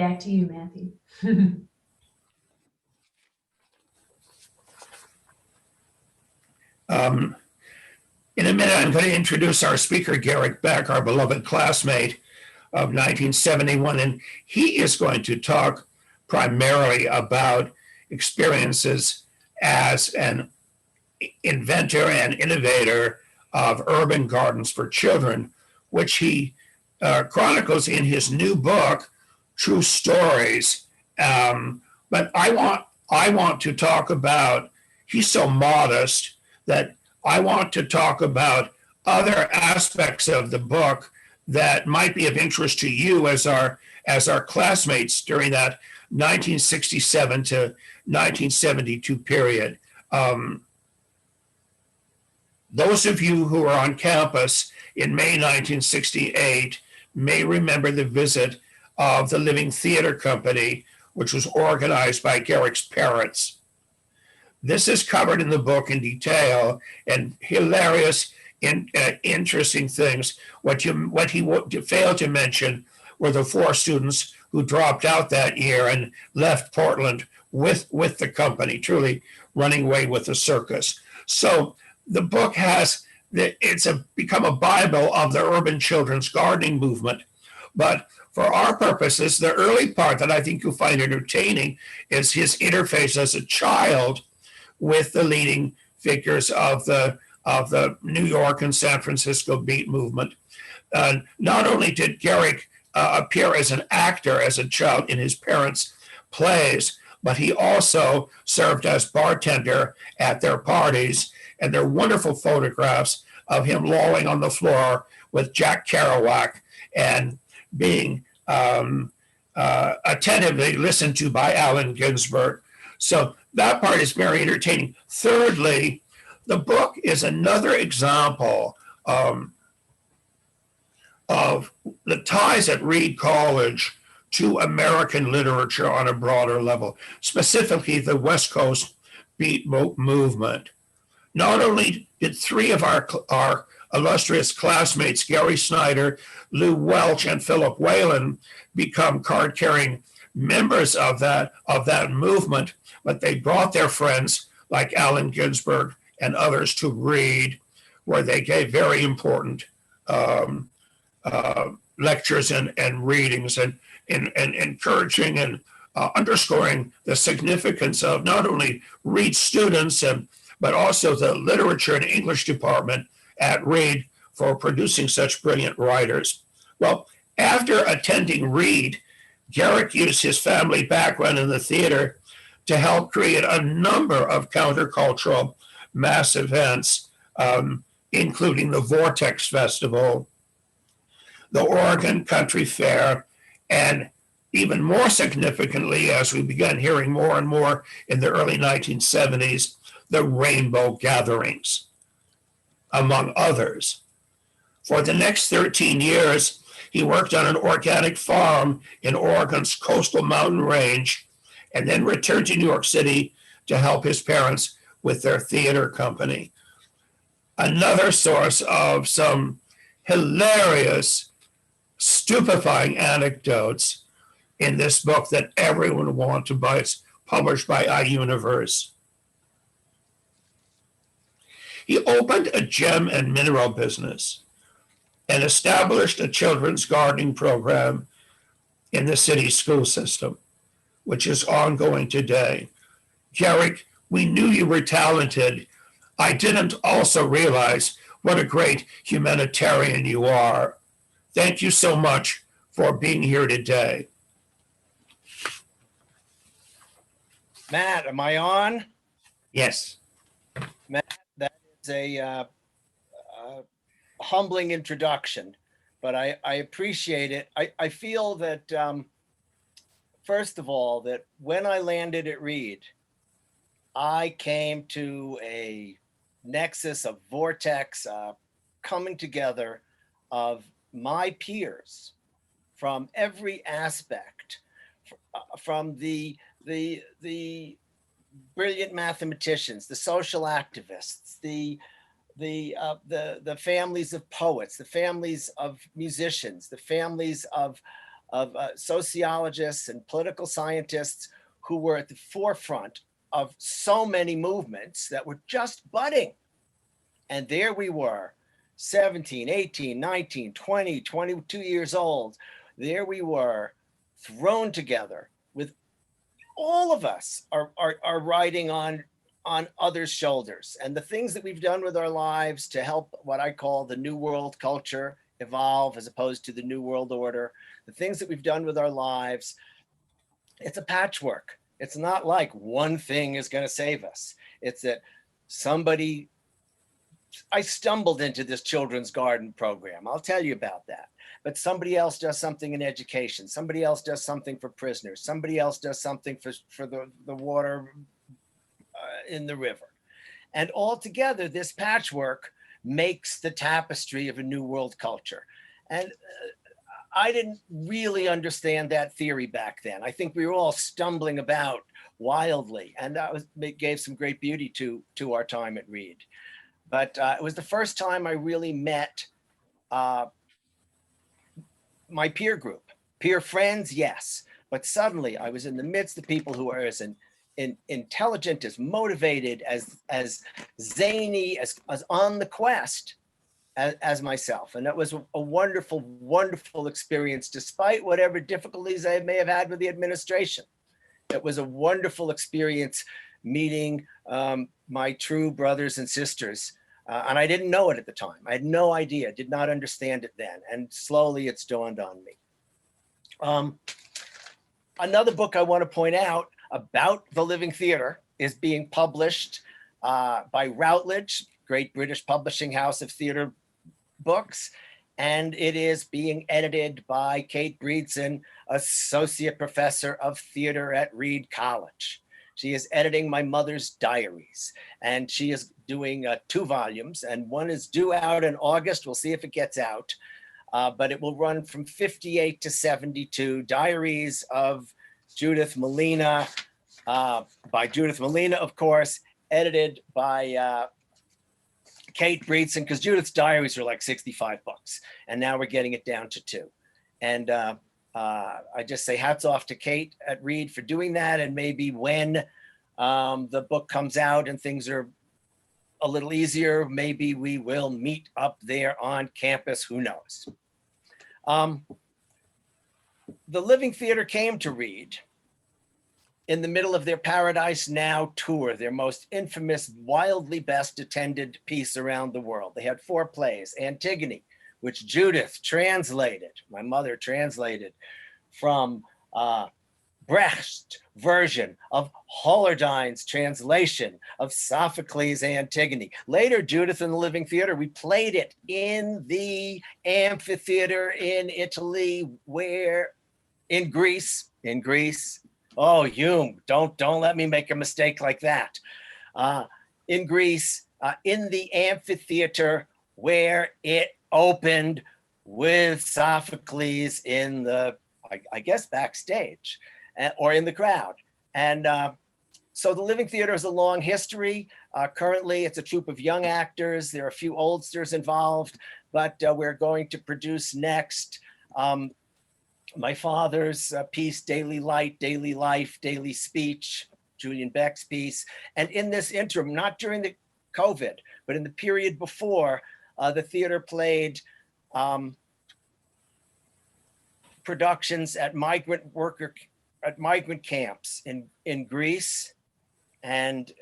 Back to you, Matthew. In a minute, I'm going to introduce our speaker, Garrick Beck, our beloved classmate of 1971, and he is going to talk primarily about experiences as an inventor and innovator of urban gardens for children, which he chronicles in his new book, True Stories. But I want to talk about, he's so modest that I want to talk about other aspects of the book that might be of interest to you as our classmates during that 1967 to 1972 period. Those of you who were on campus in May 1968 may remember the visit of the Living Theater Company, which was organized by Garrick's parents. This is covered in the book in detail, and hilarious, interesting things. What he failed to mention were the 4 students who dropped out that year and left Portland with the company, truly running away with the circus. So the book become a Bible of the urban children's gardening movement. But for our purposes, the early part that I think you'll find entertaining is his interface as a child with the leading figures of the New York and San Francisco beat movement. Not only did Garrick appear as an actor as a child in his parents' plays, but he also served as bartender at their parties, and there are wonderful photographs of him lolling on the floor with Jack Kerouac and being attentively listened to by Allen Ginsberg. So that part is very entertaining. Thirdly, the book is another example of the ties at Reed College to American literature on a broader level, specifically the West Coast beat movement. Not only did 3 of our illustrious classmates, Gary Snyder, Lou Welch, and Philip Whalen, become card-carrying members of that movement, but they brought their friends like Allen Ginsberg and others to Reed, where they gave very important lectures and readings and encouraging and underscoring the significance of not only Reed students but also the literature and English department at Reed for producing such brilliant writers. Well, after attending Reed, Garrick used his family background in the theater to help create a number of countercultural mass events, including the Vortex Festival, the Oregon County Faire, and even more significantly, as we began hearing more and more in the early 1970s, the Rainbow Gatherings, among others. For the next 13 years, he worked on an organic farm in Oregon's coastal mountain range, and then returned to New York City to help his parents with their theater company. Another source of some hilarious, stupefying anecdotes in this book that everyone will want to buy. It's published by iUniverse. He opened a gem and mineral business and established a children's gardening program in the city school system, which is ongoing today. Garrick, we knew you were talented. I didn't also realize what a great humanitarian you are. Thank you so much for being here today. Matt, am I on? Yes. Matt, that is a humbling introduction, but I appreciate it. I feel that, first of all, that when I landed at Reed, I came to a nexus of vortex coming together of my peers from every aspect, from the brilliant mathematicians, the social activists, the families of poets, the families of musicians, the families of sociologists and political scientists who were at the forefront of so many movements that were just budding. And there we were, 17, 18, 19, 20, 22 years old. There we were, thrown together with all of us are riding on others' shoulders. And the things that we've done with our lives to help what I call the New World culture evolve as opposed to the New World order, the things that we've done with our lives, it's a patchwork. It's not like one thing is going to save us. It's that I stumbled into this children's garden program. I'll tell you about that. But somebody else does something in education. Somebody else does something for prisoners. Somebody else does something for the water in the river. And all together, this patchwork makes the tapestry of a New World culture. And I didn't really understand that theory back then. I think we were all stumbling about wildly, and it gave some great beauty to our time at Reed. But it was the first time I really met my peer group. Peer friends, yes. But suddenly I was in the midst of people who are as intelligent, as motivated, as zany, as on the quest as myself. And that was a wonderful, wonderful experience, despite whatever difficulties I may have had with the administration. It was a wonderful experience meeting my true brothers and sisters. And I didn't know it at the time. I had no idea, did not understand it then. And slowly it's dawned on me. Another book I want to point out about the Living Theater is being published by Routledge, great British publishing house of theater books. And it is being edited by Kate Breedson, associate professor of theater at Reed College. She is editing my mother's diaries, and she is doing 2 volumes, and one is due out in August. We'll see if it gets out, but it will run from 58 to 72, Diaries of Judith Molina, by Judith Molina, of course, edited by Kate Breedson, because Judith's diaries are like 65 books, and now we're getting it down to 2. And I just say hats off to Kate at Reed for doing that. And maybe when the book comes out and things are a little easier, maybe we will meet up there on campus. Who knows? The Living Theater came to Reed in the middle of their Paradise Now tour, their most infamous, wildly best attended piece around the world. They had 4 plays: Antigone, which Judith translated, my mother translated from Brecht's version of Holderdine's translation of Sophocles' Antigone. Later, Judith and the Living Theater, we played it in the amphitheater in Italy, in Greece. Oh, Hume, don't let me make a mistake like that. In Greece, in the amphitheater where it opened with Sophocles in the, I guess, backstage or in the crowd. And so the Living Theater has a long history. Currently, it's a troupe of young actors. There are a few oldsters involved, but we're going to produce next my father's piece, Daily Light, Daily Life, Daily Speech, Julian Beck's piece. And in this interim, not during the COVID, but in the period before, the theater played productions at migrant camps in Greece and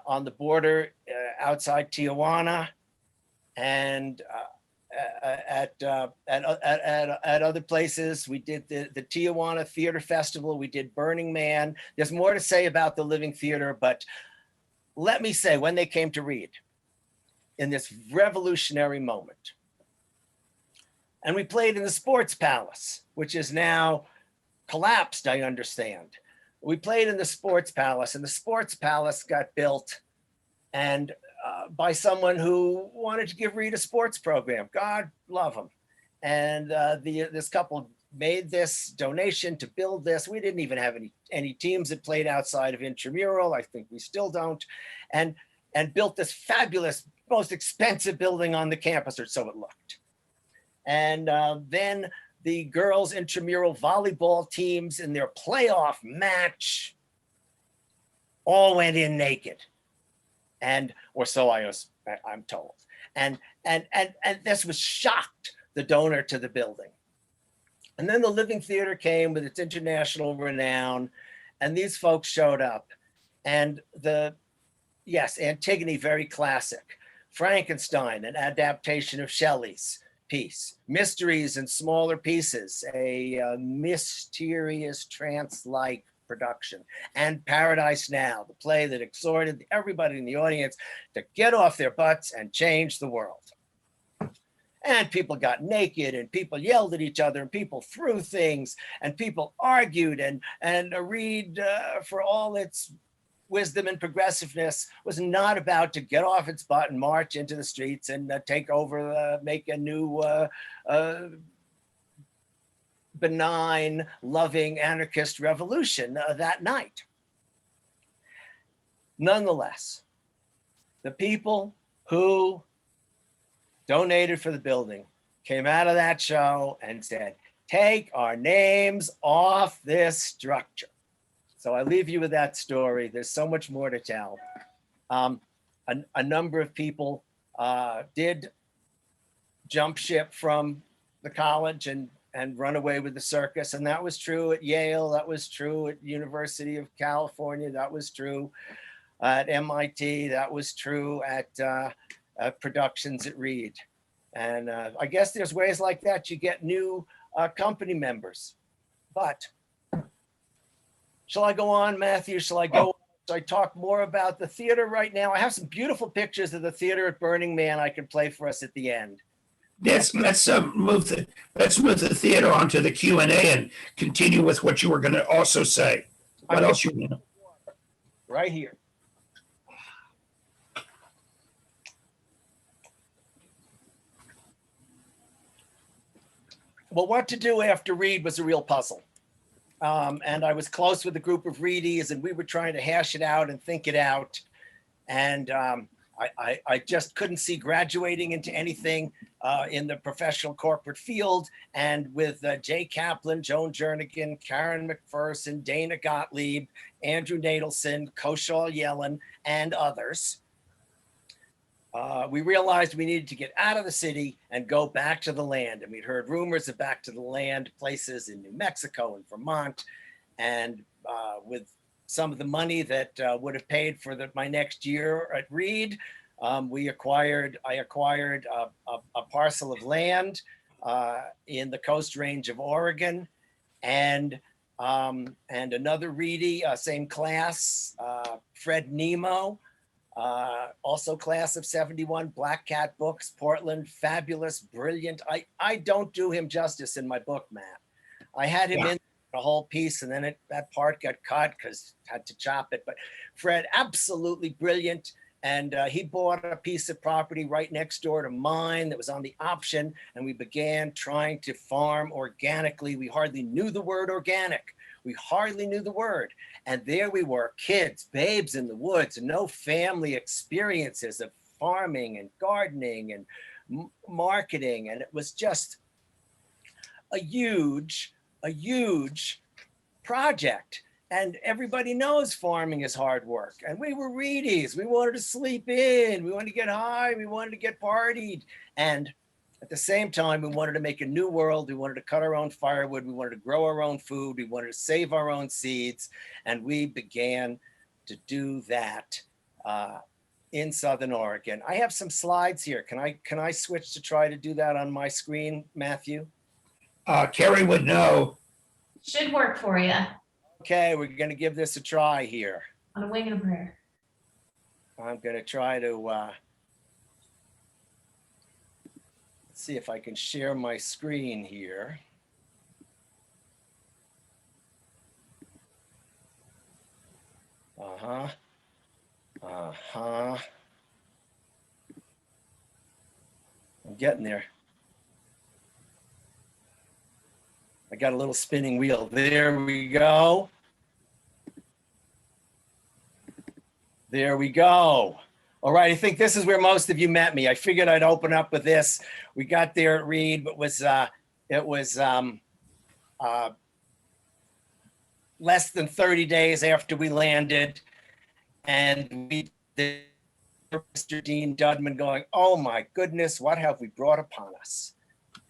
on the border outside Tijuana, and at other places. We did the Tijuana Theater Festival. We did Burning Man. There's more to say about the Living Theater, but let me say, when they came to Reed in this revolutionary moment, and we played in the Sports Palace, which is now collapsed, I understand. We played in the Sports Palace, and the Sports Palace got built and by someone who wanted to give Reed a sports program. God love him. And this couple made this donation to build this. We didn't even have any teams that played outside of intramural. I think we still don't. And built this fabulous, most expensive building on the campus, or so it looked. And then the girls intramural volleyball teams in their playoff match all went in naked. And, or so I'm told. And this was shocked the donor to the building. And then the Living Theater came with its international renown, and these folks showed up. And yes, Antigone, very classic. Frankenstein, an adaptation of Shelley's piece. Mysteries in Smaller Pieces, a mysterious trance-like production. And Paradise Now, the play that exhorted everybody in the audience to get off their butts and change the world. And people got naked, and people yelled at each other, and people threw things, and people argued, and Reed, for all its wisdom and progressiveness, was not about to get off its butt and march into the streets and take over, make a new benign, loving anarchist revolution that night. Nonetheless, the people who donated for the building came out of that show and said, take our names off this structure. So I leave you with that story. There's so much more to tell. A number of people did jump ship from the college and run away with the circus. And that was true at Yale. That was true at University of California. That was true at MIT. That was true at productions at Reed. And I guess there's ways like that you get new company members. But shall I go on, Matthew? Shall I go? Shall I talk more about the theater right now? I have some beautiful pictures of the theater at Burning Man I can play for us at the end. Let's move the theater onto the Q&A and continue with what you were going to also say. What else you know? Right here. Well, what to do after Reed was a real puzzle. And I was close with a group of Reedies, and we were trying to hash it out and think it out. And I just couldn't see graduating into anything in the professional corporate field. And with Jay Kaplan, Joan Jernigan, Karen McPherson, Dana Gottlieb, Andrew Nadelson, Koshal Yellen, and others, we realized we needed to get out of the city and go back to the land. And we'd heard rumors of back to the land places in New Mexico and Vermont. And with some of the money that would have paid for my next year at Reed, I acquired a parcel of land in the Coast Range of Oregon, and another Reedy, same class, Fred Nemo, also class of 71, Black Cat Books, Portland, fabulous, brilliant. I don't do him justice in my book, Matt. I had him in a whole piece, and then that part got cut because had to chop it. But Fred, absolutely brilliant. And he bought a piece of property right next door to mine that was on the option. And we began trying to farm organically. We hardly knew the word organic. We hardly knew the word. And there we were, kids, babes in the woods, no family experiences of farming and gardening and marketing. And it was just a huge project. And everybody knows farming is hard work. And we were Reedies. We wanted to sleep in. We wanted to get high. We wanted to get partied. And at the same time, we wanted to make a new world. We wanted to cut our own firewood. We wanted to grow our own food. We wanted to save our own seeds. And we began to do that in Southern Oregon. I have some slides here. Can I switch to try to do that on my screen, Matthew? Carrie would know. Should work for you. Okay, we're going to give this a try here. On a wing and a prayer. I'm going to try to see if I can share my screen here. I'm getting there. I got a little spinning wheel. There we go. There we go. All right, I think this is where most of you met me. I figured I'd open up with this. We got there at Reed, but It was less than 30 days after we landed, and Mr. Dean Dudman going, "Oh my goodness, what have we brought upon us?"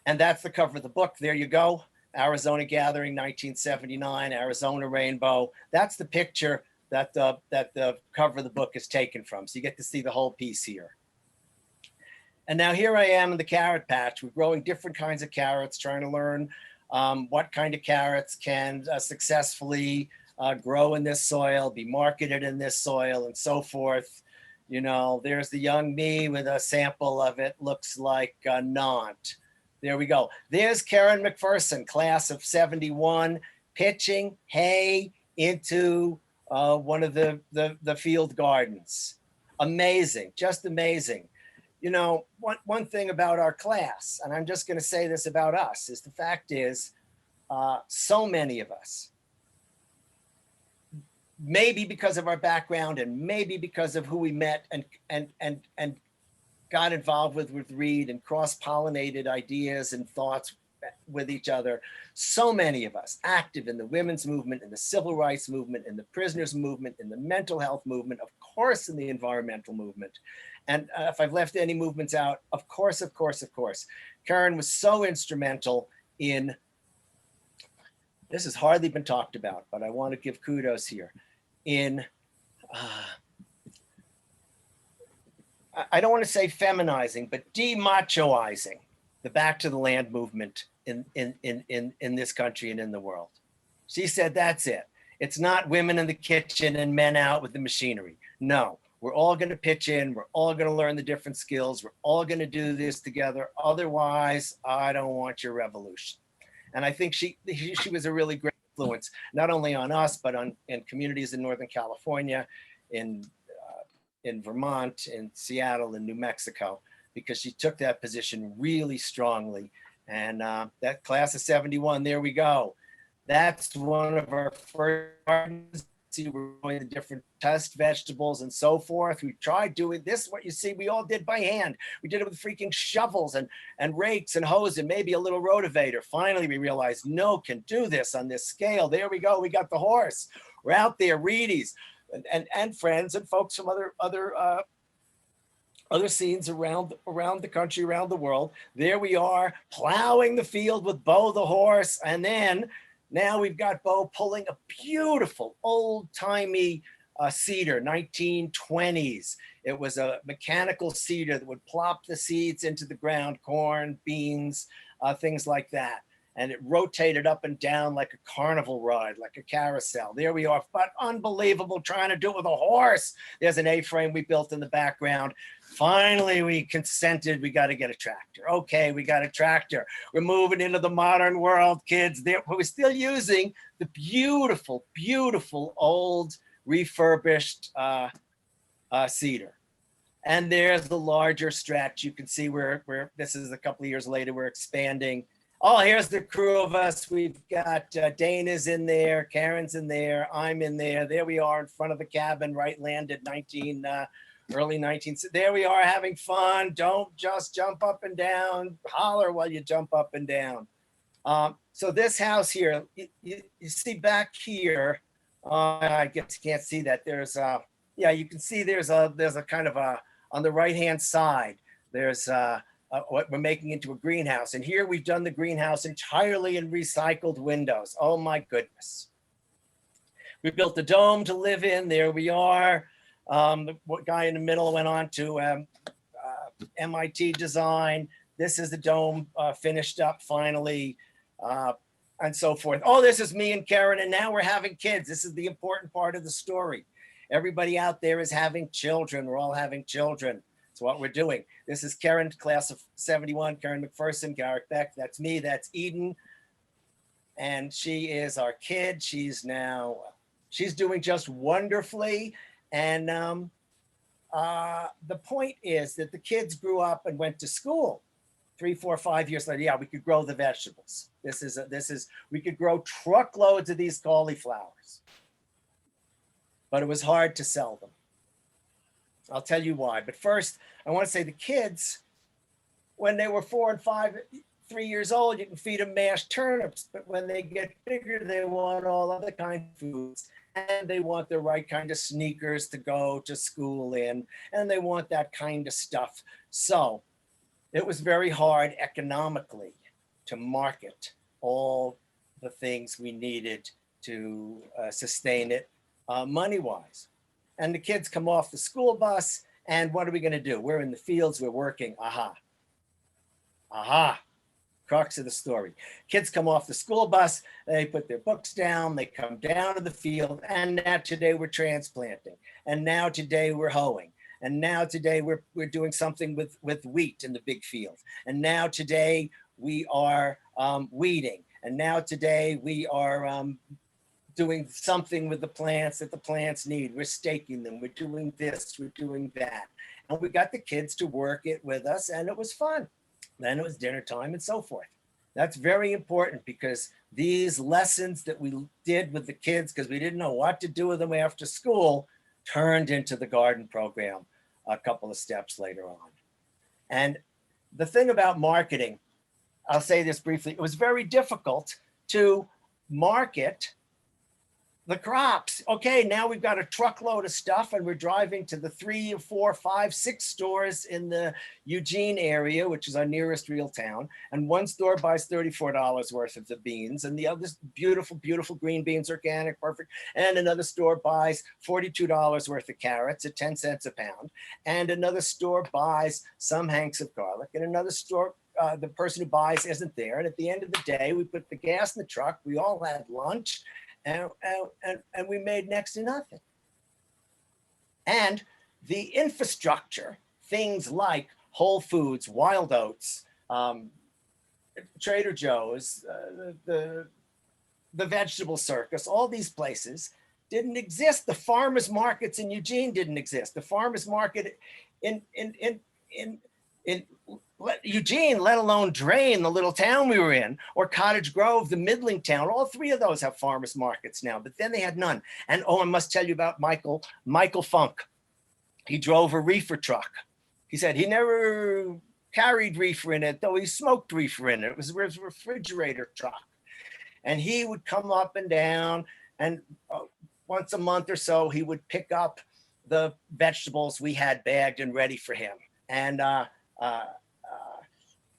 And that's the cover of the book. There you go. Arizona Gathering, 1979, Arizona Rainbow. That's the picture that the cover of the book is taken from. So you get to see the whole piece here. And now here I am in the carrot patch. We're growing different kinds of carrots, trying to learn what kind of carrots can successfully grow in this soil, be marketed in this soil, and so forth. You know, there's the young me with a sample of it. Looks like Nant. There we go. There's Karen McPherson, class of 71, pitching hay into one of the field gardens. Amazing, just amazing. You know, one thing about our class, and I'm just going to say this about us, is the fact is so many of us, maybe because of our background and maybe because of who we met and got involved with Reed and cross-pollinated ideas and thoughts with each other. So many of us active in the women's movement, in the civil rights movement, in the prisoners movement, in the mental health movement, of course, in the environmental movement. And if I've left any movements out, of course. Karen was so instrumental in, this has hardly been talked about, but I want to give kudos here, in I don't want to say feminizing, but demachoizing the Back to the Land movement in this country and in the world. She said, that's it. It's not women in the kitchen and men out with the machinery. No, we're all going to pitch in. We're all going to learn the different skills. We're all going to do this together. Otherwise, I don't want your revolution. And I think she was a really great influence, not only on us, but in communities in Northern California, in Vermont, in Seattle, in New Mexico, because she took that position really strongly. And that class of 71, there we go. That's one of our first gardens. See, we're growing the different test vegetables and so forth. We tried doing this, what you see, we all did by hand. We did it with freaking shovels and rakes and hose and maybe a little rotavator. Finally, we realized, no, can do this on this scale. There we go. We got the horse. We're out there, Reedies. And friends and folks from other scenes around the country, around the world. There we are, plowing the field with Bo the horse. And then now we've got Bo pulling a beautiful old-timey seeder, 1920s. It was a mechanical seeder that would plop the seeds into the ground, corn, beans, things like that. And it rotated up and down like a carnival ride, like a carousel. There we are, but unbelievable, trying to do it with a horse. There's an A-frame we built in the background. Finally, we consented, we got to get a tractor. Okay, we got a tractor. We're moving into the modern world, kids. We're still using the beautiful, beautiful old refurbished cedar. And there's the larger stretch. You can see where this is a couple of years later, we're expanding. Oh, here's the crew of us. We've got Dana's in there, Karen's in there, I'm in there. There we are in front of the cabin, right? Landed early 19th. There we are having fun. Don't just jump up and down. Holler while you jump up and down. So this house here, you see back here. I guess you can't see that. There's yeah, you can see there's a kind of on the right hand side. There's what we're making into a greenhouse. And here we've done the greenhouse entirely in recycled windows. Oh my goodness. We built the dome to live in. There we are. The guy in the middle went on to MIT design. This is the dome finished up finally, and so forth. Oh, this is me and Karen, and now we're having kids. This is the important part of the story. Everybody out there is having children. We're all having children. That's what we're doing. This is Karen, class of 71, Karen McPherson, Garrick Beck. That's me, that's Eden. And she is our kid. She's doing just wonderfully. And the point is that the kids grew up and went to school 3, 4, 5 years later. Yeah, we could grow the vegetables. We could grow truckloads of these cauliflowers, but it was hard to sell them. I'll tell you why. But first, I want to say the kids, when they were 4 and 5, 3 years old, you can feed them mashed turnips, but when they get bigger, they want all other kinds of foods. And they want the right kind of sneakers to go to school in, and they want that kind of stuff. So it was very hard economically to market all the things we needed to sustain it money-wise. And the kids come off the school bus, and what are we going to do? We're in the fields, we're working. Aha. Crux of the story. Kids come off the school bus, they put their books down, they come down to the field, and now today we're transplanting, and now today we're hoeing, and now today we're doing something with wheat in the big field, and now today we are weeding, and now today we are doing something with the plants that the plants need. We're staking them, we're doing this, we're doing that, and we got the kids to work it with us, and it was fun. Then it was dinner time and so forth. That's very important, because these lessons that we did with the kids, because we didn't know what to do with them after school, turned into the garden program a couple of steps later on. And the thing about marketing, I'll say this briefly, it was very difficult to market the crops. Okay, now we've got a truckload of stuff, and we're driving to the 3 or 4, 5, 6 stores in the Eugene area, which is our nearest real town. And one store buys $34 worth of the beans, and the other beautiful, beautiful green beans, organic, perfect. And another store buys $42 worth of carrots at 10 cents a pound. And another store buys some hanks of garlic, and another store, the person who buys isn't there. And at the end of the day, we put the gas in the truck, we all had lunch, and we made next to nothing. And the infrastructure, things like Whole Foods, Wild Oats, Trader Joe's, the Vegetable Circus, all these places didn't exist. The farmers markets in Eugene didn't exist. The farmers market in Eugene, let alone Drain, the little town we were in, or Cottage Grove, the middling town. All three of those have farmers markets now, but then they had none. And I must tell you about Michael Funk. He drove a reefer truck. He said he never carried reefer in it, though he smoked reefer in it. It was a refrigerator truck. And he would come up and down, and once a month or so, he would pick up the vegetables we had bagged and ready for him. And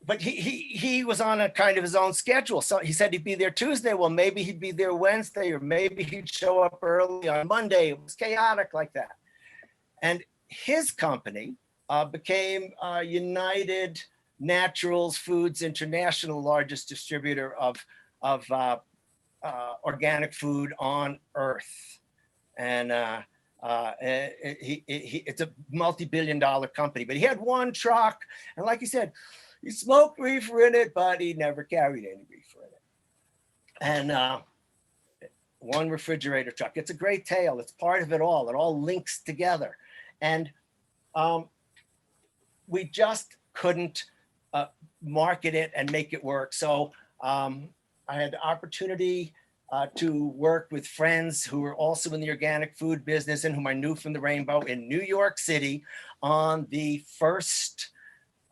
but he was on a kind of his own schedule. So he said he'd be there Tuesday. Well, maybe he'd be there Wednesday, or maybe he'd show up early on Monday. It was chaotic like that. And his company became United Naturals Foods International, largest distributor of organic food on earth. And it's a multi-billion-dollar company, but he had one truck, and like he said, he smoked reefer in it, but he never carried any reefer in it. And one refrigerator truck. It's a great tale. It's part of it all. It all links together. And we just couldn't market it and make it work. So I had the opportunity to work with friends who were also in the organic food business and whom I knew from the Rainbow in New York City on the first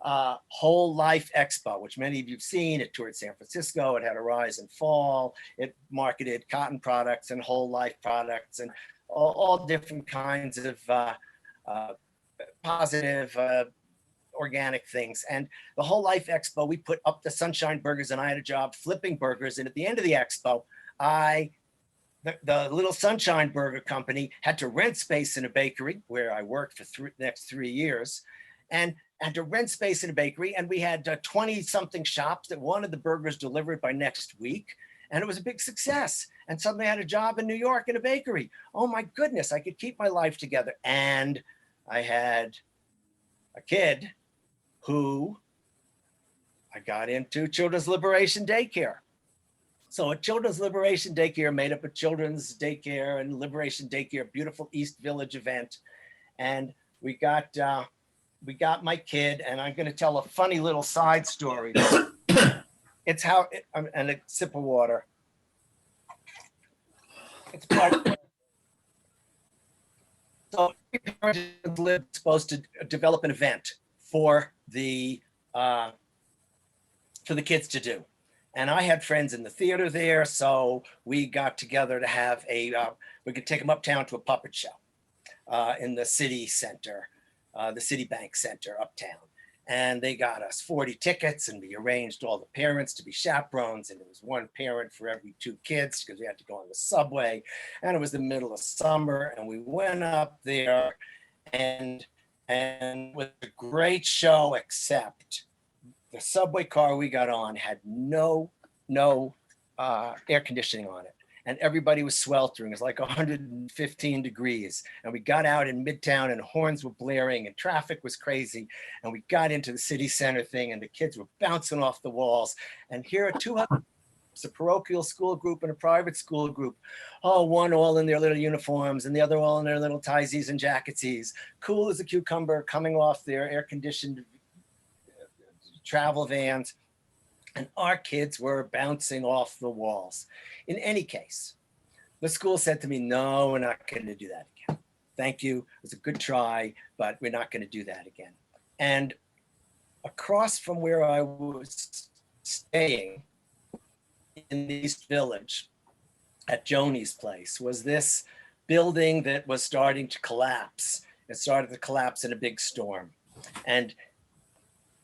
Whole Life Expo, which many of you have seen. It toured San Francisco. It had a rise and fall. It marketed cotton products and whole life products and all different kinds of positive organic things. And the Whole Life Expo, we put up the Sunshine Burgers, and I had a job flipping burgers. And at the end of the expo, the little Sunshine Burger company had to rent space in a bakery where I worked for the next 3 years, and had to rent space in a bakery. And we had 20 something shops that wanted the burgers delivered by next week. And it was a big success. And suddenly I had a job in New York in a bakery. Oh my goodness, I could keep my life together. And I had a kid who I got into Children's Liberation Daycare. So a Children's Liberation Daycare made up of Children's Daycare and Liberation Daycare, beautiful East Village event. And we got my kid, and I'm going to tell a funny little side story. It's how, and a sip of water. It's part of, so every parent is supposed to develop an event for the for the kids to do. And I had friends in the theater there, so we got together to have we could take them uptown to a puppet show in the city center, the Citibank Center uptown. And they got us 40 tickets, and we arranged all the parents to be chaperones. And it was one parent for every 2 kids because we had to go on the subway. And it was the middle of summer, and we went up there, and it was a great show, except the subway car we got on had no air conditioning on it. And everybody was sweltering. It was like 115 degrees. And we got out in Midtown, and horns were blaring, and traffic was crazy. And we got into the city center thing, and the kids were bouncing off the walls. And here are 200, a parochial school group and a private school group. Oh, one all in their little uniforms, and the other all in their little tiesies and jacketsies, cool as a cucumber, coming off their air-conditioned travel vans. And our kids were bouncing off the walls. In any case, the school said to me, no, we're not going to do that again. Thank you. It was a good try, but we're not going to do that again. And across from where I was staying in the East Village at Joni's place was this building that was starting to collapse. It started to collapse in a big storm. And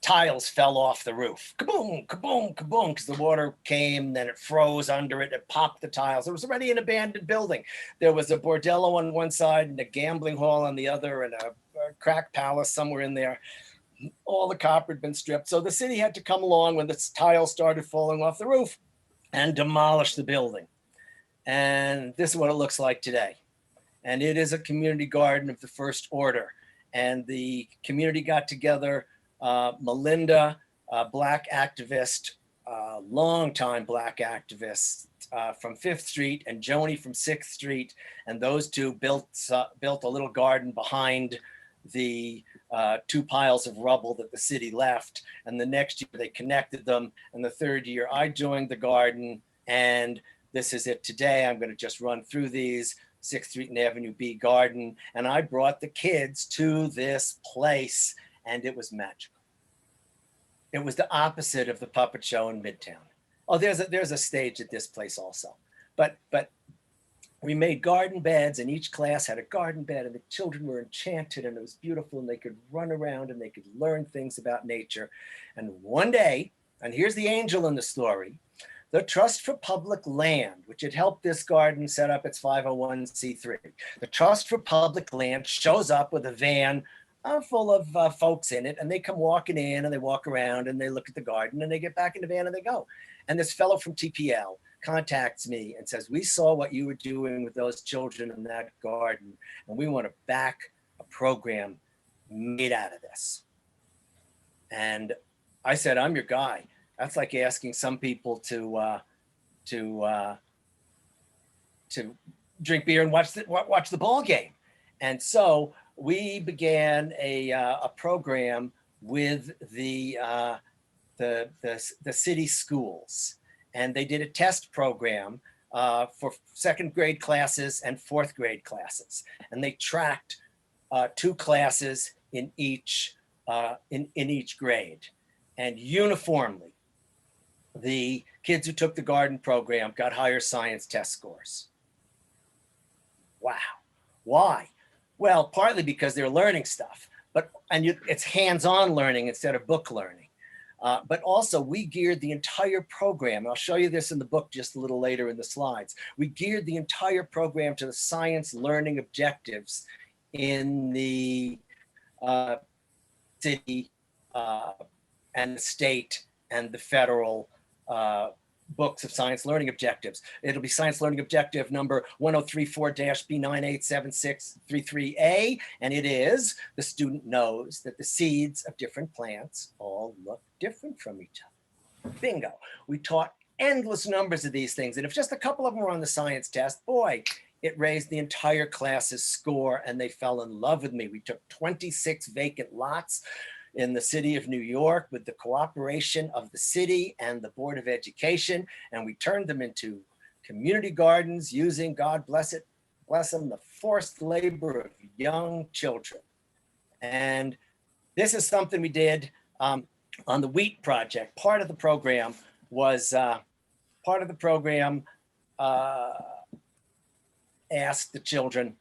tiles fell off the roof. Kaboom, kaboom, kaboom, because the water came, then it froze under it, it popped the tiles. It was already an abandoned building. There was a bordello on one side and a gambling hall on the other, and a crack palace somewhere in there. All the copper had been stripped. So the city had to come along when the tiles started falling off the roof and demolish the building. And this is what it looks like today. And it is a community garden of the first order. And the community got together. Melinda, a Black activist, longtime Black activist from 5th Street, and Joni from 6th Street. And those two built a little garden behind the 2 piles of rubble that the city left. And the next year they connected them. And the 3rd year I joined the garden. And this is it today. I'm going to just run through these. 6th Street and Avenue B garden. And I brought the kids to this place. And it was magical. It was the opposite of the puppet show in Midtown. Oh, there's a stage at this place also. But we made garden beds, and each class had a garden bed, and the children were enchanted, and it was beautiful, and they could run around and they could learn things about nature. And one day, and here's the angel in the story, the Trust for Public Land, which had helped this garden set up its 501c3. The Trust for Public Land shows up with a van full of folks in it, and they come walking in, and they walk around, and they look at the garden, and they get back in the van, and they go. And this fellow from TPL contacts me and says, we saw what you were doing with those children in that garden, and we want to back a program made out of this. And I said, I'm your guy. That's like asking some people to drink beer and watch the ball game. And so we began a program with the city schools, and they did a test program for 2nd grade classes and 4th grade classes, and they tracked 2 classes in each grade, and uniformly, the kids who took the garden program got higher science test scores. Wow. Why? Well, partly because they're learning stuff, it's hands-on learning instead of book learning. But also we geared the entire program. I'll show you this in the book just a little later in the slides. We geared the entire program to the science learning objectives in the city and the state and the federal books of science learning objectives. It'll be science learning objective number 1034-B987633A, and it is, the student knows that the seeds of different plants all look different from each other. Bingo. We taught endless numbers of these things, and if just a couple of them were on the science test, boy, it raised the entire class's score, and they fell in love with me. We took 26 vacant lots in the city of New York with the cooperation of the city and the Board of Education, and we turned them into community gardens using, God bless them, the forced labor of young children. And this is something we did on the wheat project, part of the program was, asked the children,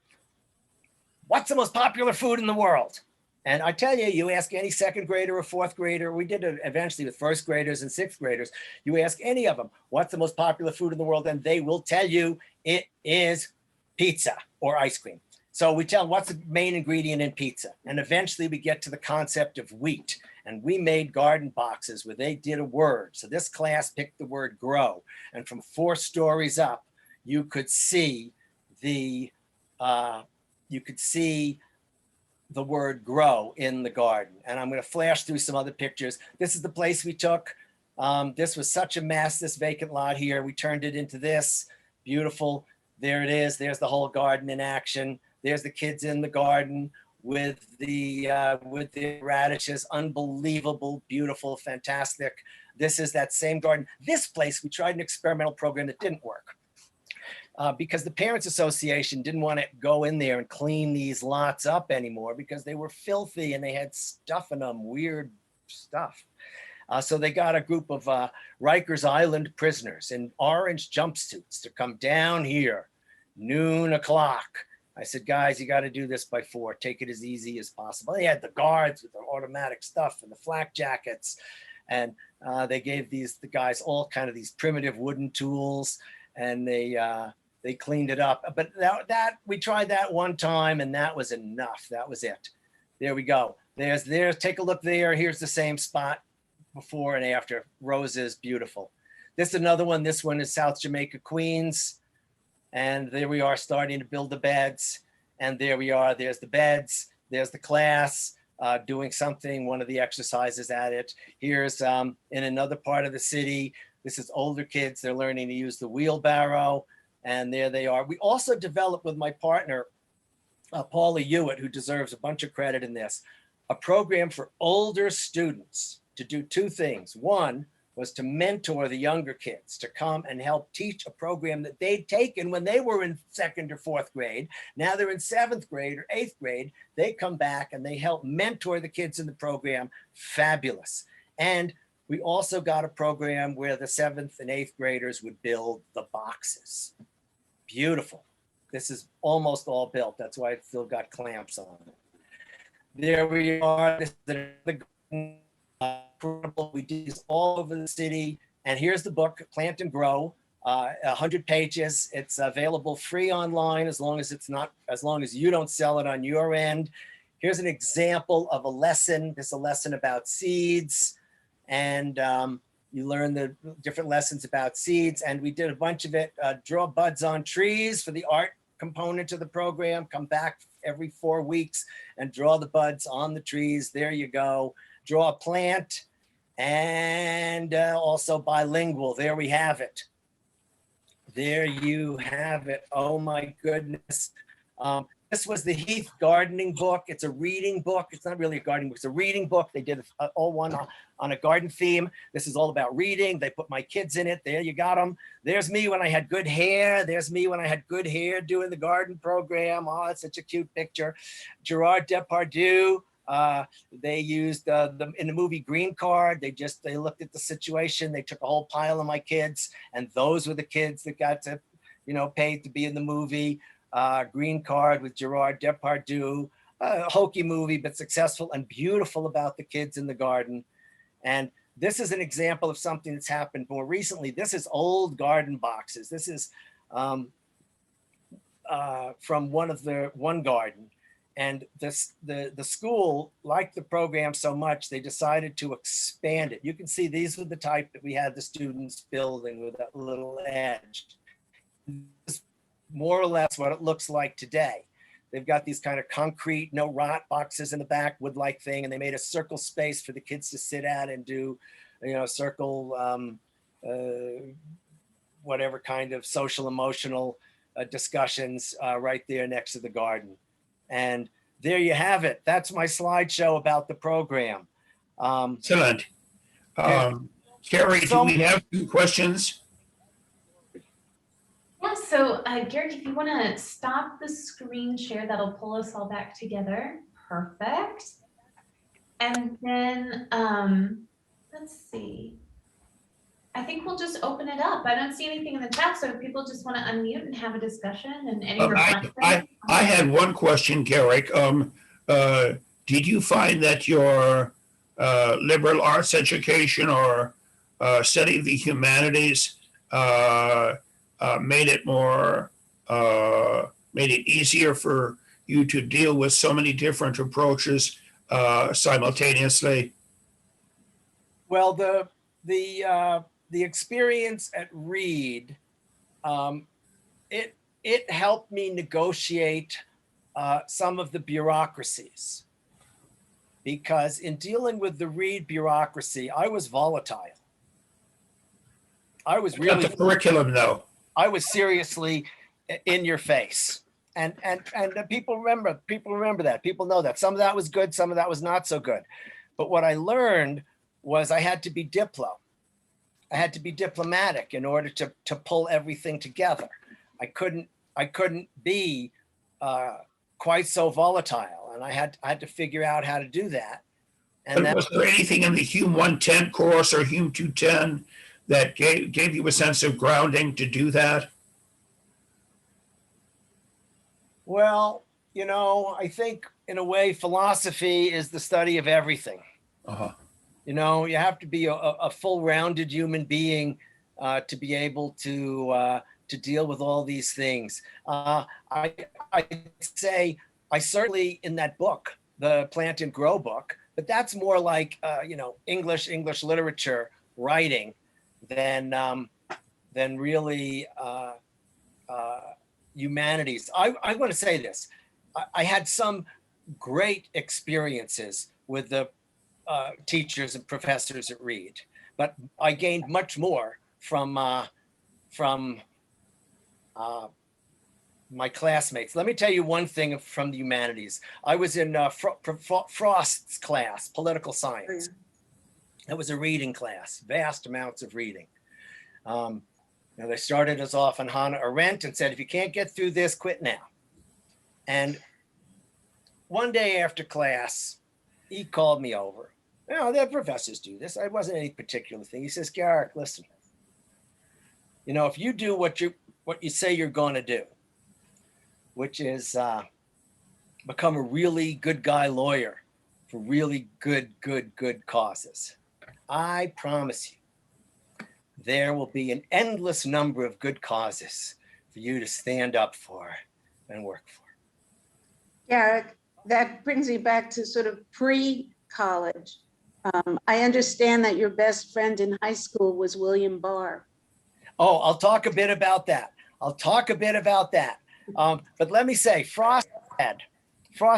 what's the most popular food in the world? And I tell you, you ask any second grader or fourth grader, we did it eventually with first graders and sixth graders, you ask any of them, what's the most popular food in the world? And they will tell you it is pizza or ice cream. So we tell them what's the main ingredient in pizza. And eventually we get to the concept of wheat. And we made garden boxes where they did a word. So this class picked the word grow. And from 4 stories up, you could see the word grow in the garden. And I'm going to flash through some other pictures. This is the place we took. This was such a mess, this vacant lot here. We turned it into this. Beautiful. There it is. There's the whole garden in action. There's the kids in the garden with the radishes. Unbelievable, beautiful, fantastic. This is that same garden. This place, we tried an experimental program that didn't work. Because the Parents Association didn't want to go in there and clean these lots up anymore because they were filthy and they had stuff in them, weird stuff. So they got a group of Rikers Island prisoners in orange jumpsuits to come down here, noon o'clock. I said, guys, you got to do this by 4. Take it as easy as possible. They had the guards with the automatic stuff and the flak jackets. And they gave the guys all kind of these primitive wooden tools, and they cleaned it up. But that we tried that one time, and that was enough. That was it. There we go. There's take a look there. Here's the same spot before and after. Roses, beautiful. This is another one. This one is South Jamaica, Queens. And there we are starting to build the beds. And there we are. There's the beds. There's the class doing something, one of the exercises at it. Here's in another part of the city. This is older kids. They're learning to use the wheelbarrow. And there they are. We also developed with my partner, Paula Hewitt, who deserves a bunch of credit in this, a program for older students to do 2 things. One was to mentor the younger kids, to come and help teach a program that they'd taken when they were in 2nd or 4th grade. Now they're in 7th grade or 8th grade. They come back and they help mentor the kids in the program. Fabulous. And we also got a program where the 7th and 8th graders would build the boxes. Beautiful. This is almost all built. That's why it's still got clamps on it. There we are. This is another we do this all over the city. And here's the book, Plant and Grow, 100 pages. It's available free online as long as you don't sell it on your end. Here's an example of a lesson. This is a lesson about seeds. And you learn the different lessons about seeds. And we did a bunch of it. Draw buds on trees for the art component of the program. Come back every 4 weeks and draw the buds on the trees. There you go. Draw a plant, and also bilingual. There we have it. There you have it. Oh my goodness. This was the Heath gardening book. It's a reading book. It's not really a gardening book. It's a reading book. They did all one on a garden theme. This is all about reading. They put my kids in it. There you got them. There's me when I had good hair. There's me when I had good hair doing the garden program. Oh, it's such a cute picture. Gerard Depardieu. They used in the movie Green Card. They looked at the situation. They took a whole pile of my kids, and those were the kids that got to, paid to be in the movie. Green Card with Gerard Depardieu, a hokey movie, but successful and beautiful about the kids in the garden. And this is an example of something that's happened more recently. This is old garden boxes. This is from one garden. And the school liked the program so much, they decided to expand it. You can see these were the type that we had the students building with that little edge. This is more or less what it looks like today. They've got these kind of concrete, no rot boxes in the back, wood-like thing, and they made a circle space for the kids to sit at and do, circle, whatever kind of social, emotional discussions right there next to the garden. And there you have it. That's my slideshow about the program. Excellent. Carrie, do we have 2 questions? Yeah, so Garrick, if you want to stop the screen share, that'll pull us all back together. Perfect. And then let's see. I think we'll just open it up. I don't see anything in the chat, so if people just want to unmute and have a discussion and any reflections. I had one question, Garrick. Did you find that your liberal arts education or study of the humanities made it easier for you to deal with so many different approaches simultaneously? Well, the experience at Reed, it helped me negotiate some of the bureaucracies, because in dealing with the Reed bureaucracy, I was volatile. I was really the curriculum, though. I was seriously in your face, and people remember that. People know that some of that was good, some of that was not so good. But what I learned was I had to be I had to be diplomatic in order to pull everything together. I couldn't be quite so volatile, and I had to figure out how to do that. And was there anything in the Hume 110 course or Hume 210 that gave you a sense of grounding to do that? Well, I think in a way philosophy is the study of everything. Uh-huh. You have to be a full-rounded human being to be able to deal with all these things. I say I certainly in that book, the Plant and Grow book, but that's more like English literature writing than really humanities. I want to say this. I had some great experiences with the teachers and professors at Reed, but I gained much more from my classmates. Let me tell you one thing from the humanities. I was in Frost's class, political science. It was a reading class, vast amounts of reading. They started us off on Hannah Arendt and said, if you can't get through this, quit now. And one day after class, he called me over. The professors do this. I wasn't any particular thing. He says, Garrick, listen, if you do what you say you're going to do, which is become a really good guy lawyer for really good causes, I promise you, there will be an endless number of good causes for you to stand up for and work for. Garrick, that brings me back to sort of pre-college. I understand that your best friend in high school was William Barr. Oh, I'll talk a bit about that. But let me say, Frost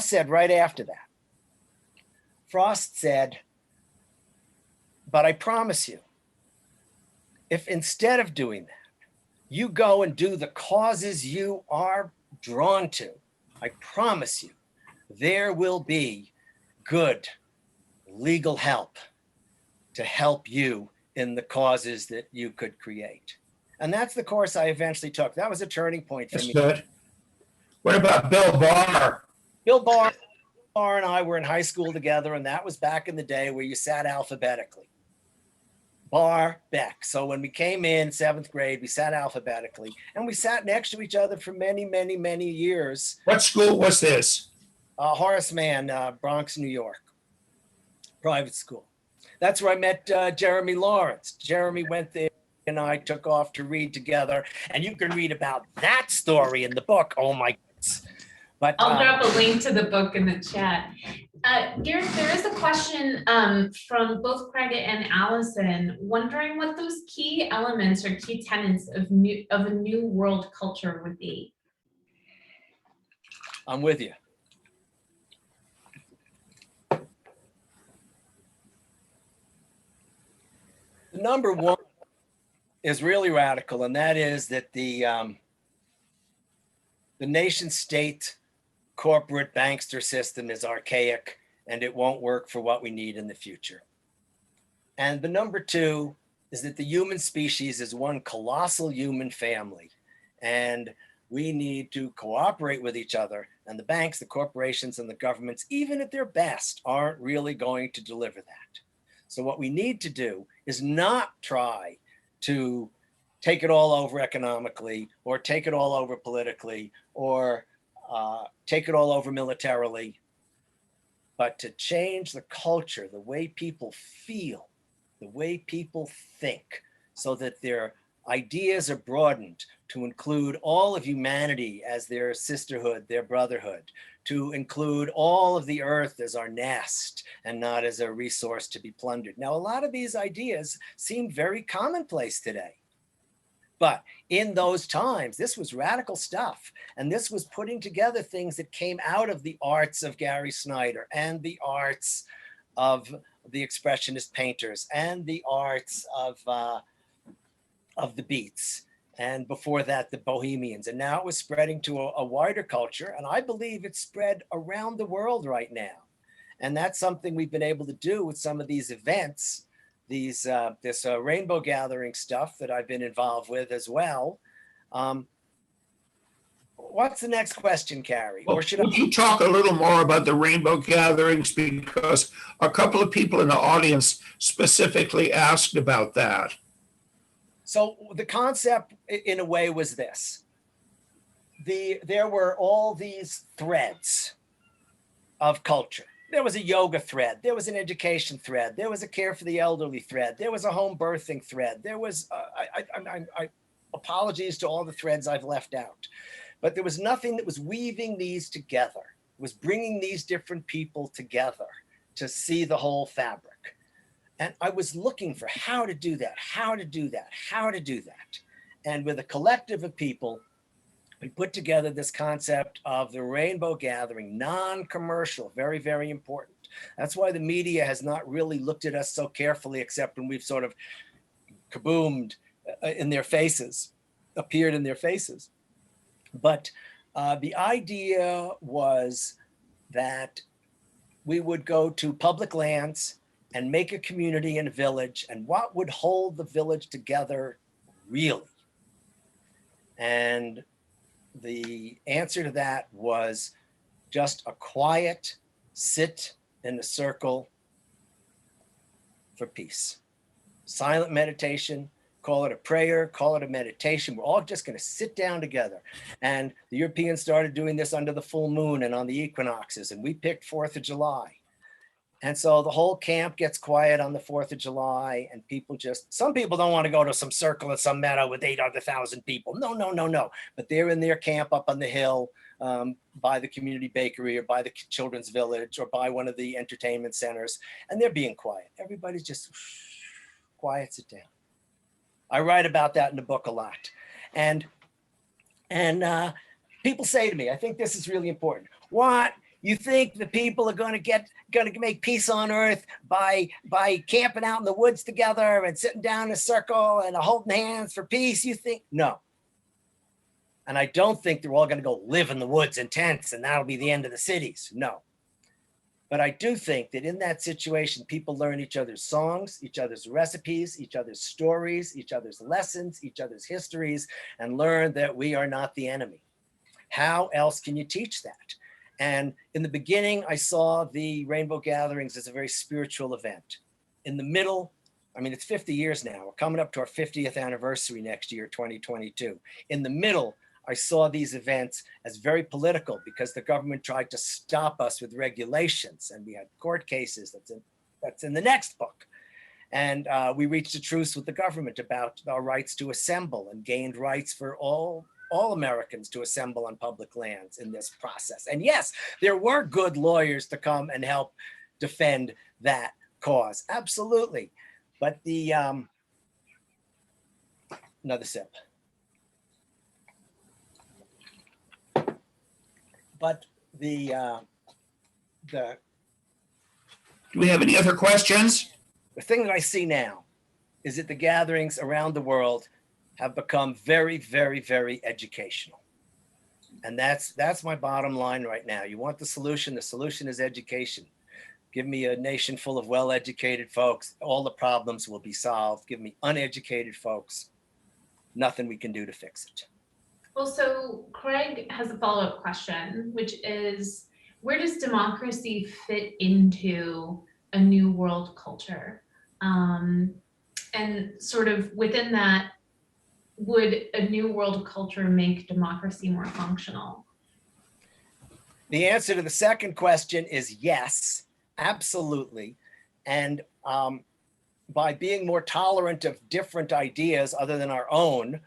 said right after that, Frost said, but I promise you, if instead of doing that, you go and do the causes you are drawn to, I promise you, there will be good legal help to help you in the causes that you could create. And that's the course I eventually took. That was a turning point for me. Good. What about Bill Barr? Bill Barr and I were in high school together, and that was back in the day where you sat alphabetically. Barr, Beck. So when we came in 7th grade, we sat alphabetically, and we sat next to each other for many, many, many years. What school was this? Horace Mann, Bronx, New York. Private school. That's where I met Jeremy Lawrence. Jeremy went there and I took off to read together. And you can read about that story in the book. Oh my goodness. But I'll drop a link to the book in the chat. Garrick, there is a question from both Craig and Allison, wondering what those key elements or key tenets of a new world culture would be. I'm with you. Number one is really radical, and that is that the nation state corporate bankster system is archaic and it won't work for what we need in the future. And the number two is that the human species is one colossal human family, and we need to cooperate with each other, and the banks, the corporations, and the governments, even at their best, aren't really going to deliver that. So what we need to do is not try to take it all over economically, or take it all over politically, or take it all over militarily, but to change the culture, the way people feel, the way people think, so that their ideas are broadened to include all of humanity as their sisterhood, their brotherhood, to include all of the earth as our nest and not as a resource to be plundered. Now, a lot of these ideas seem very commonplace today. But in those times, this was radical stuff. And this was putting together things that came out of the arts of Gary Snyder and the arts of the Expressionist painters and the arts of the Beats. And before that, the Bohemians. And now it was spreading to a wider culture. And I believe it's spread around the world right now. And that's something we've been able to do with some of these events, this rainbow gathering stuff that I've been involved with as well. What's the next question, Carrie? Well, Or should would you talk a little more about the rainbow gatherings, because a couple of people in the audience specifically asked about that. So the concept in a way was this. There were all these threads of culture. There was a yoga thread, there was an education thread, there was a care for the elderly thread, there was a home birthing thread, there was, apologies to all the threads I've left out, but there was nothing that was weaving these together, was bringing these different people together to see the whole fabric. And I was looking for how to do that, how to do that, how to do that. And with a collective of people, we put together this concept of the rainbow gathering, non-commercial, very, very important. That's why the media has not really looked at us so carefully, except when we've sort of kaboomed in their faces, appeared in their faces. But the idea was that we would go to public lands and make a community and a village, and what would hold the village together really? And the answer to that was just a quiet sit in a circle for peace. Silent meditation, call it a prayer, call it a meditation. We're all just going to sit down together. And the Europeans started doing this under the full moon and on the equinoxes, and we picked 4th of July. And so the whole camp gets quiet on the 4th of July, and people some people don't want to go to some circle at some meadow with 800,000 people. No, no, no, no. But they're in their camp up on the hill by the community bakery or by the children's village or by one of the entertainment centers, and they're being quiet. Everybody's just quiets it down. I write about that in the book a lot. And people say to me, I think this is really important. What? You think the people are going to make peace on earth by camping out in the woods together and sitting down in a circle and holding hands for peace? You think? No. And I don't think they're all going to go live in the woods in tents and that'll be the end of the cities. No. But I do think that in that situation, people learn each other's songs, each other's recipes, each other's stories, each other's lessons, each other's histories, and learn that we are not the enemy. How else can you teach that? And in the beginning, I saw the rainbow gatherings as a very spiritual event. In the middle, I mean, it's 50 years now. We're coming up to our 50th anniversary next year, 2022. In the middle, I saw these events as very political because the government tried to stop us with regulations, and we had court cases. That's in the next book. And we reached a truce with the government about our rights to assemble and gained rights for all Americans to assemble on public lands in this process. And yes, there were good lawyers to come and help defend that cause. Absolutely. But the, another sip. But the Do we have any other questions? The thing that I see now is that the gatherings around the world have become very, very, very educational. And that's my bottom line right now. You want the solution is education. Give me a nation full of well-educated folks, all the problems will be solved. Give me uneducated folks, nothing we can do to fix it. Well, so Craig has a follow-up question, which is, where does democracy fit into a new world culture? And sort of within that, would a new world culture make democracy more functional? The answer to the second question is yes, absolutely. And by being more tolerant of different ideas other than our own,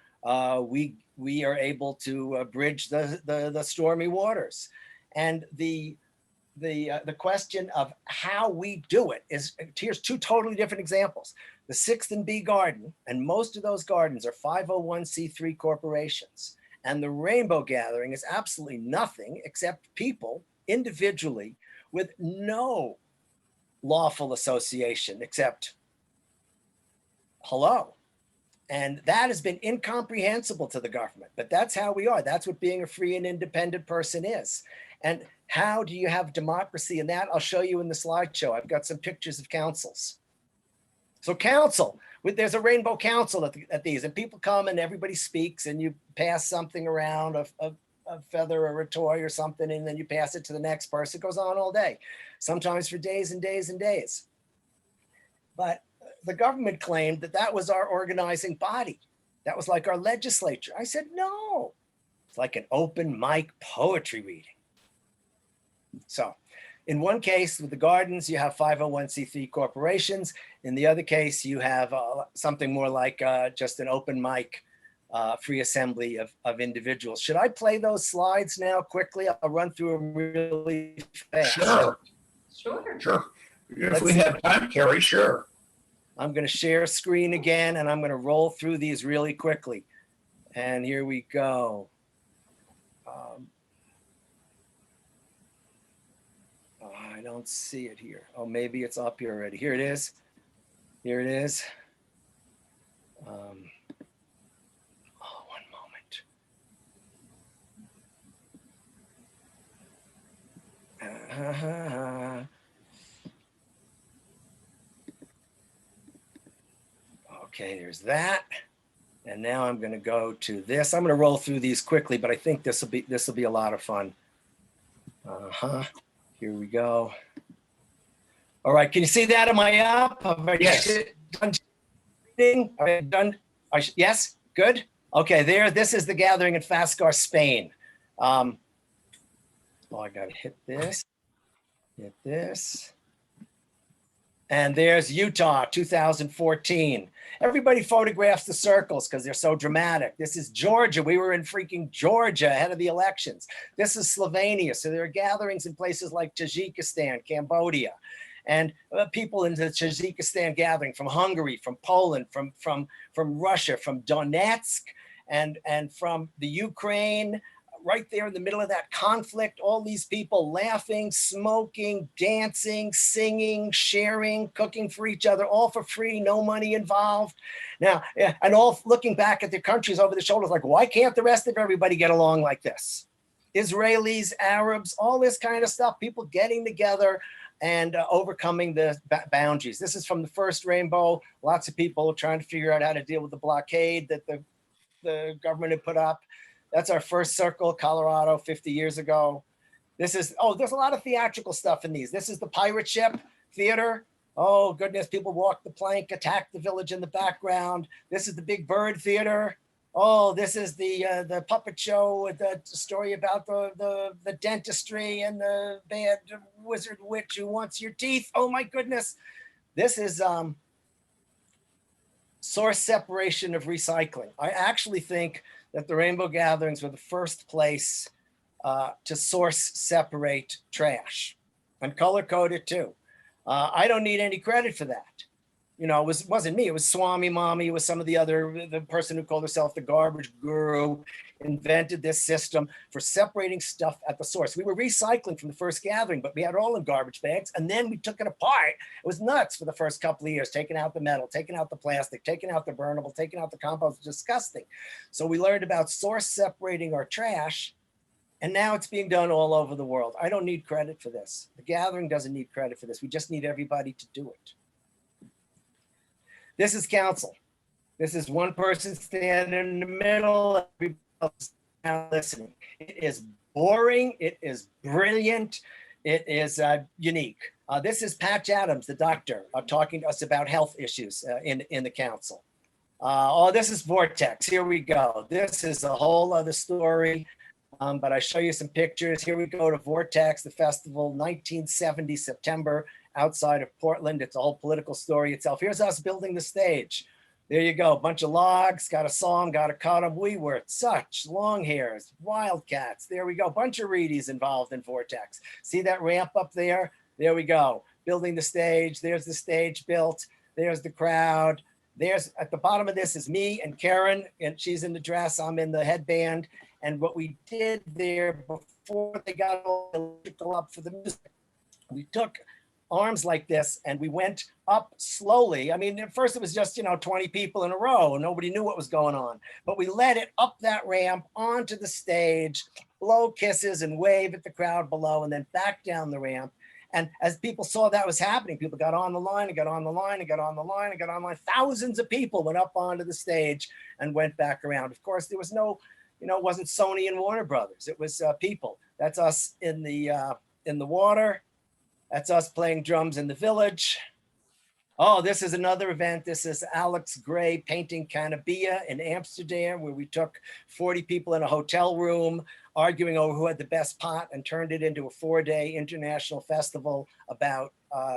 we are able to bridge the stormy waters. And the question of how we do it is, here's two totally different examples. The 6th and B Garden, and most of those gardens are 501c3 corporations. And the Rainbow Gathering is absolutely nothing except people individually with no lawful association except hello. And that has been incomprehensible to the government, but that's how we are. That's what being a free and independent person is. And how do you have democracy in that? I'll show you in the slideshow. I've got some pictures of councils. So council, there's a rainbow council at these, and people come and everybody speaks, and you pass something around, a feather or a toy or something, and then you pass it to the next person. It goes on all day, sometimes for days and days and days. But the government claimed that that was our organizing body. That was like our legislature. I said, no, it's like an open mic poetry reading. So in one case with the gardens, you have 501c3 corporations. In the other case, you have something more like just an open mic free assembly of individuals. Should I play those slides now quickly? I'll run through them really fast. Sure. Sure. If we have time, Carrie, sure. I'm going to share screen again, and I'm going to roll through these really quickly. And here we go. I don't see it here. Oh, maybe it's up here already. Here it is. Here it is. Oh, one moment. Okay, there's that. And now I'm going to go to this. I'm going to roll through these quickly, but I think this will be a lot of fun. Here we go. All right, can you see that? Am I up? Yes. Done reading? Are I done? Yes, good. Okay, there. This is the gathering in Fascar, Spain. Oh, I got to hit this. Hit this. And there's Utah, 2014. Everybody photographs the circles because they're so dramatic. This is Georgia. We were in freaking Georgia ahead of the elections. This is Slovenia. So there are gatherings in places like Tajikistan, Cambodia, and people in the Tajikistan gathering from Hungary, from Poland, from Russia, from Donetsk, and from the Ukraine. Right there in the middle of that conflict, all these people laughing, smoking, dancing, singing, sharing, cooking for each other, all for free, no money involved. Now, and all looking back at their countries over their shoulders, like, why can't the rest of everybody get along like this? Israelis, Arabs, all this kind of stuff, people getting together and overcoming the boundaries. This is from the first Rainbow. Lots of people trying to figure out how to deal with the blockade that the government had put up. That's our first circle, Colorado, 50 years ago. This is, oh, there's a lot of theatrical stuff in these. This is the pirate ship theater. Oh, goodness, people walk the plank, attack the village in the background. This is the Big Bird Theater. Oh, this is the puppet show with the story about the dentistry and the bad wizard witch who wants your teeth. Oh, my goodness. This is source separation of recycling. I actually think that the Rainbow Gatherings were the first place to source separate trash and color code it too. I don't need any credit for that. You know, it wasn't me, it was Swami Mommy, it was some of the person who called herself the garbage guru, invented this system for separating stuff at the source. We were recycling from the first gathering, but we had it all in garbage bags, and then we took it apart. It was nuts for the first couple of years, taking out the metal, taking out the plastic, taking out the burnable, taking out the compost, disgusting. So we learned about source separating our trash, and now it's being done all over the world. I don't need credit for this. The gathering doesn't need credit for this. We just need everybody to do it. This is council. This is one person standing in the middle, everybody else listening. It is boring. It is brilliant. It is unique. This is Patch Adams, the doctor, talking to us about health issues in the council. Oh, this is Vortex. Here we go. This is a whole other story, but I show you some pictures. Here we go to Vortex, the festival, 1970 September, outside of Portland. It's a whole political story itself. Here's us building the stage. There you go, a bunch of logs, got a song, got a cut 'em. We were such long hairs, wildcats. There we go, bunch of Reedies involved in Vortex. See that ramp up there? There we go, building the stage. There's the stage built. There's the crowd. There's, at the bottom of this is me and Karen, and she's in the dress, I'm in the headband. And what we did there before they got all electrical up for the music, we took arms like this and we went up slowly. I mean, at first it was just, 20 people in a row and nobody knew what was going on, but we led it up that ramp onto the stage, blow kisses and wave at the crowd below, and then back down the ramp. And as people saw that was happening, people got on the line and got on the line and got on the line and got on the line. Thousands of people went up onto the stage and went back around. Of course, there was no, it wasn't Sony and Warner Brothers. It was people. That's us in the water. That's us playing drums in the village. Oh, this is another event. This is Alex Gray painting Cannabia in Amsterdam, where we took 40 people in a hotel room arguing over who had the best pot and turned it into a 4-day international festival about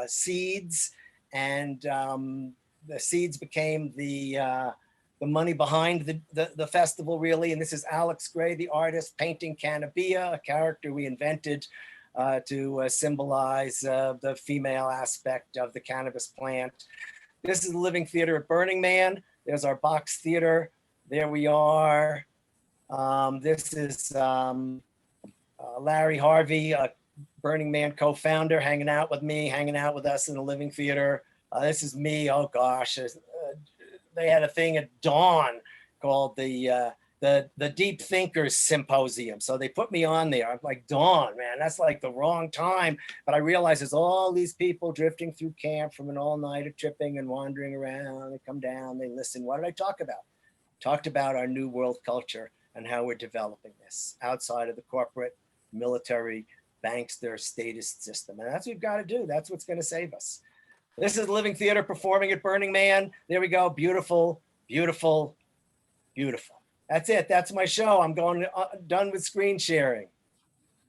seeds. And the seeds became the money behind the festival, really. And this is Alex Gray, the artist, painting Cannabia, a character we invented to symbolize the female aspect of the cannabis plant. This is the Living Theater at Burning Man. There's our box theater. There we are. This is Larry Harvey, a Burning Man co-founder, hanging out with me, hanging out with us in the Living Theater. This is me. Oh gosh, they had a thing at dawn called the Deep Thinkers Symposium. So they put me on there. I'm like, dawn, man, that's like the wrong time. But I realize there's all these people drifting through camp from an all-nighter, tripping and wandering around. They come down, they listen. What did I talk about? Talked about our new world culture and how we're developing this outside of the corporate, military, bankster, statist system. And that's what we've got to do. That's what's going to save us. This is Living Theater performing at Burning Man. There we go. Beautiful, beautiful, beautiful. That's it. That's my show. I'm going done with screen sharing.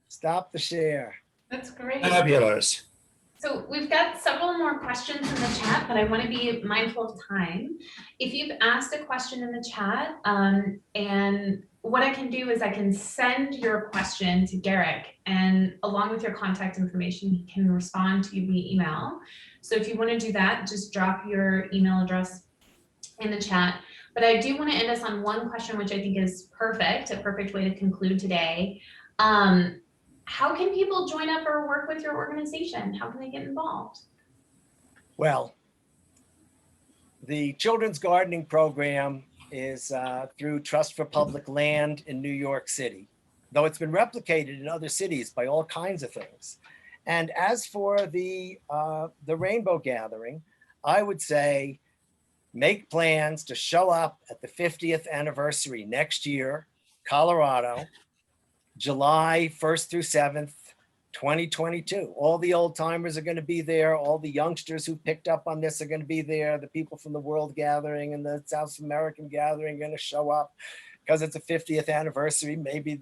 Stop the share. That's great. Fabulous. So we've got several more questions in the chat, but I want to be mindful of time. If you've asked a question in the chat, and what I can do is I can send your question to Garrick, and along with your contact information, he can respond to you via email. So if you want to do that, just drop your email address in the chat. But I do want to end us on one question, which I think is perfect, a perfect way to conclude today. How can people join up or work with your organization? How can they get involved? Well, the Children's Gardening Program is through Trust for Public Land in New York City, though it's been replicated in other cities by all kinds of things. And as for the Rainbow Gathering, I would say make plans to show up at the 50th anniversary next year, Colorado, July 1st through 7th, 2022. All the old timers are going to be there. All the youngsters who picked up on this are going to be there. The people from the World Gathering and the South American Gathering are going to show up because it's a 50th anniversary. Maybe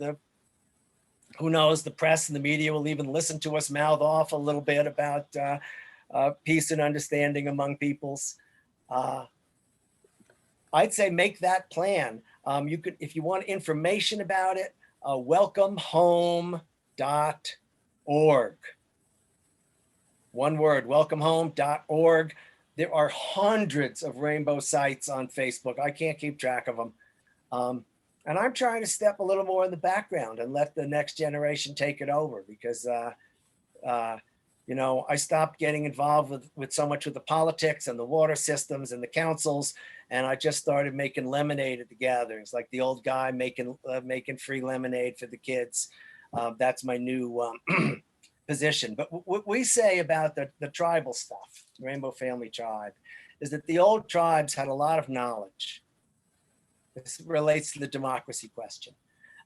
who knows, the press and the media will even listen to us mouth off a little bit about peace and understanding among peoples. I'd say make that plan. You could, if you want information about it, welcomehome.org. One word, welcomehome.org. There are hundreds of rainbow sites on Facebook. I can't keep track of them. And I'm trying to step a little more in the background and let the next generation take it over because, I stopped getting involved with so much with the politics and the water systems and the councils. And I just started making lemonade at the gatherings, like the old guy making free lemonade for the kids. That's my new position. But what we say about the tribal stuff, Rainbow Family Tribe, is that the old tribes had a lot of knowledge. This relates to the democracy question.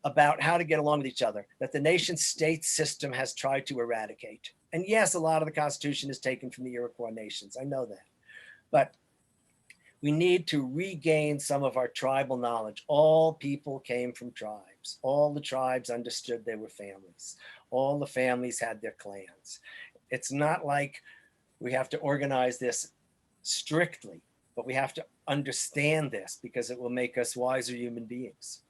about how to get along with each other that the nation state system has tried to eradicate. And yes, a lot of the Constitution is taken from the Iroquois nations. I know that. But we need to regain some of our tribal knowledge. All people came from tribes. All the tribes understood they were families. All the families had their clans. It's not like we have to organize this strictly, but we have to understand this because it will make us wiser human beings.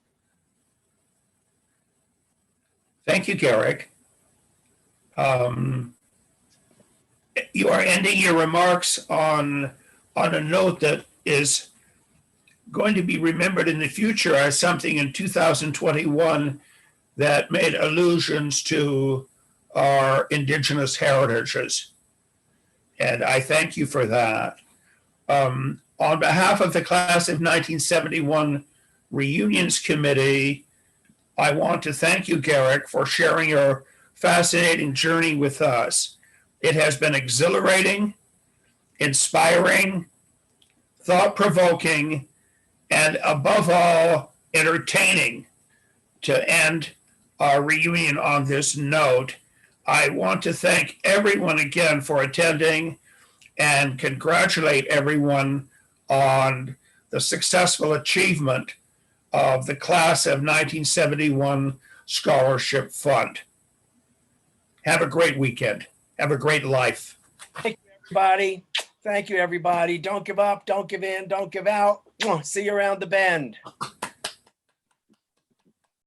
Thank you, Garrick. You are ending your remarks on a note that is going to be remembered in the future as something in 2021 that made allusions to our Indigenous heritages. And I thank you for that. On behalf of the class of 1971 Reunions Committee, I want to thank you, Garrick, for sharing your fascinating journey with us. It has been exhilarating, inspiring, thought-provoking, and above all, entertaining to end our reunion on this note. I want to thank everyone again for attending and congratulate everyone on the successful achievement of the class of 1971 Scholarship Fund. Have a great weekend. Have a great life. Thank you, everybody. Thank you, everybody. Don't give up, don't give in, don't give out. See you around the bend.